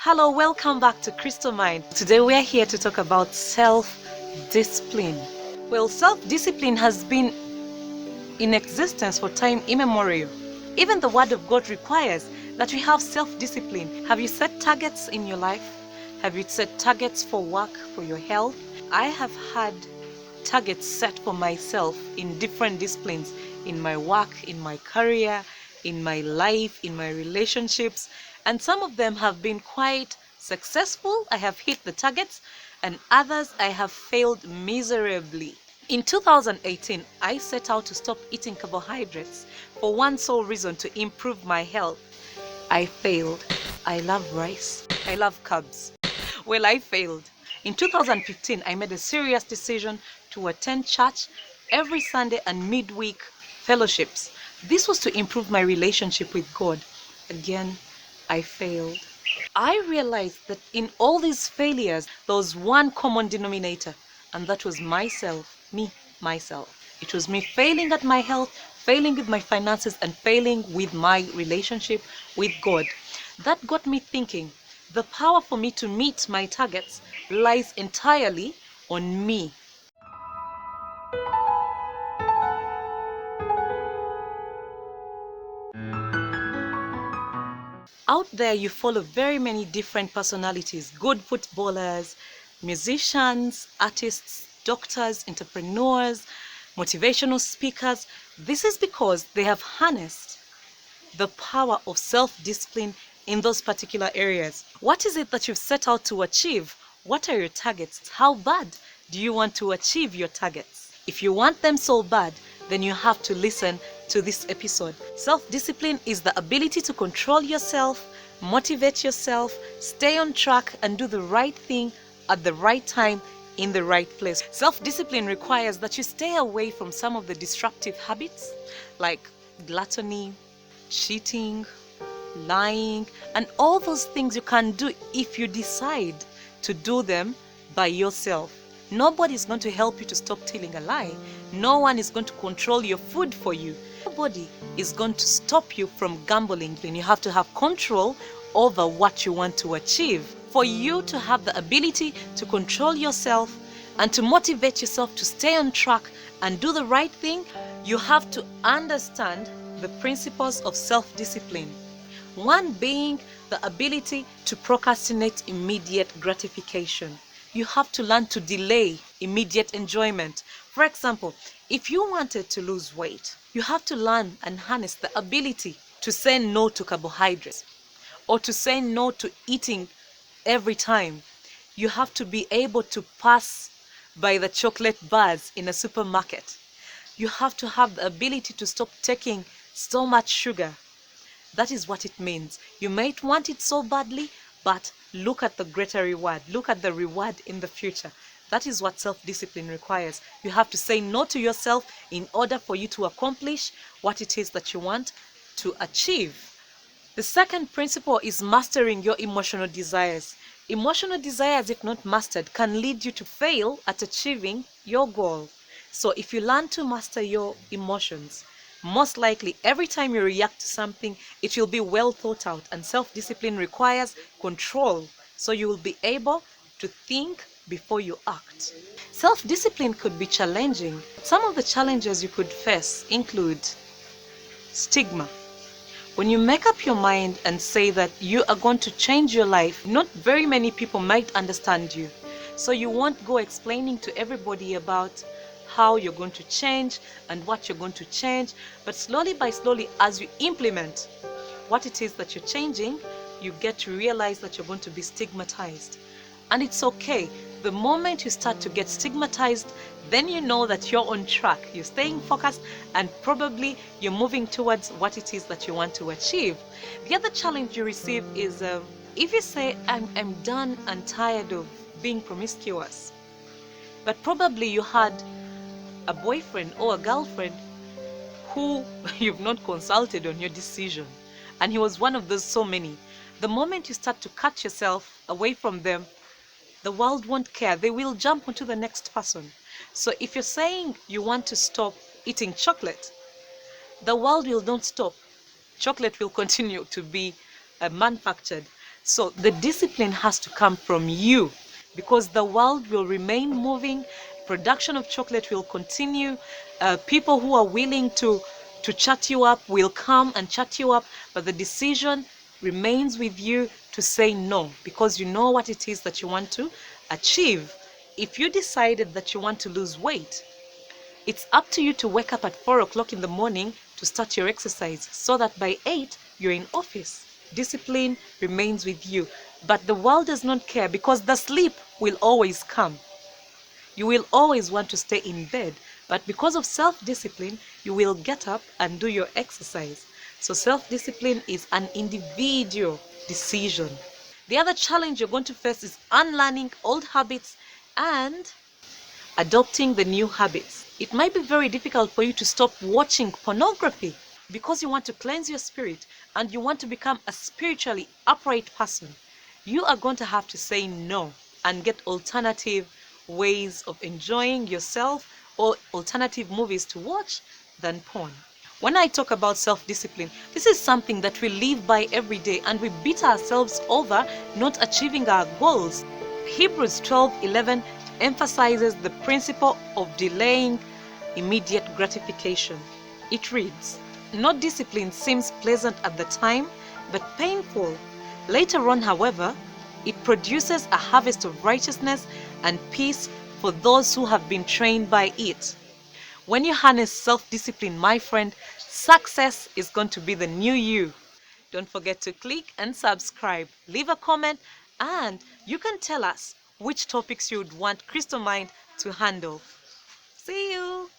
Hello, welcome back to CrystalMind. Today we are here to talk about self-discipline. Well, self-discipline has been in existence for time immemorial. Even the Word of God requires that we have self-discipline. Have you set targets in your life? Have you set targets for work, for your health? I have had targets set for myself in different disciplines, in my work, in my career, in my life, in my relationships, and some of them have been quite successful. I have hit the targets, and others I have failed miserably. In 2018, I set out to stop eating carbohydrates for one sole reason: to improve my health. I failed. I love rice. I love carbs. Well, I failed. In 2015, I made a serious decision to attend church every Sunday and midweek fellowships. This was to improve my relationship with God. Again, I failed. I realized that in all these failures, there was one common denominator, and that was myself, myself. It was me failing at my health, failing with my finances, and failing with my relationship with God. That got me thinking, the power for me to meet my targets lies entirely on me. Out there, you follow very many different personalities: good footballers, musicians, artists, doctors, entrepreneurs, motivational speakers. This is because they have harnessed the power of self-discipline in those particular areas. What is it that you've set out to achieve? What are your targets? How bad do you want to achieve your targets? If you want them so bad, then you have to listen to this episode. Self-discipline is the ability to control yourself, motivate yourself, stay on track, and do the right thing at the right time in the right place. Self-discipline requires that you stay away from some of the disruptive habits like gluttony, cheating, lying, and all those things you can do if you decide to do them by yourself. Nobody is going to help you to stop telling a lie. No one is going to control your food for you. Nobody is going to stop you from gambling. And you have to have control over what you want to achieve. For you to have the ability to control yourself and to motivate yourself to stay on track and do the right thing, you have to understand the principles of self-discipline. One being the ability to procrastinate immediate gratification. You have to learn to delay immediate enjoyment. For example, if you wanted to lose weight, you have to learn and harness the ability to say no to carbohydrates or to say no to eating every time. You have to be able to pass by the chocolate bars in a supermarket. You have to have the ability to stop taking so much sugar. That is what it means. You might want it so badly, but look at the greater reward. Look at the reward in the future. That is what self-discipline requires. You have to say no to yourself in order for you to accomplish what it is that you want to achieve. The second principle is mastering your emotional desires. Emotional desires, if not mastered, can lead you to fail at achieving your goal. So if you learn to master your emotions, most likely every time you react to something, it will be well thought out, and self-discipline requires control. So you will be able to think before you act. Self-discipline could be challenging. Some of the challenges you could face include stigma. When you make up your mind and say that you are going to change your life, not very many people might understand you. So you won't go explaining to everybody about how you're going to change and what you're going to change. But slowly by slowly, as you implement what it is that you're changing, you get to realize that you're going to be stigmatized. And it's okay. The moment you start to get stigmatized, then you know that you're on track, you're staying focused, and probably you're moving towards what it is that you want to achieve. The other challenge you receive is if you say, I'm done and tired of being promiscuous, but probably you had a boyfriend or a girlfriend who you've not consulted on your decision, and he was one of those so many. The moment you start to cut yourself away from them, the world won't care. They will jump onto the next person. So if you're saying you want to stop eating chocolate, the world will not stop. Chocolate will continue to be manufactured. So the discipline has to come from you, because the world will remain moving, production of chocolate will continue, people who are willing to chat you up will come and chat you up, but the decision remains with you to say no, because you know what it is that you want to achieve. If you decided that you want to lose weight, it's up to you to wake up at 4 o'clock in the morning to start your exercise so that by 8 you're in office. Discipline remains with you. But the world does not care, because the sleep will always come. You will always want to stay in bed, but because of self-discipline, you will get up and do your exercise. So self-discipline is an individual decision. The other challenge you're going to face is unlearning old habits and adopting the new habits. It might be very difficult for you to stop watching pornography because you want to cleanse your spirit and you want to become a spiritually upright person. You are going to have to say no and get alternative ways of enjoying yourself, or alternative movies to watch than porn. When I talk about self-discipline, this is something that we live by every day, and we beat ourselves over not achieving our goals. Hebrews 12:11 emphasizes the principle of delaying immediate gratification. It reads, "No discipline seems pleasant at the time, but painful. Later on, however, it produces a harvest of righteousness and peace for those who have been trained by it." When you harness self-discipline, my friend, success is going to be the new you. Don't forget to click and subscribe. Leave a comment, and you can tell us which topics you would want CrystalMind to handle. See you!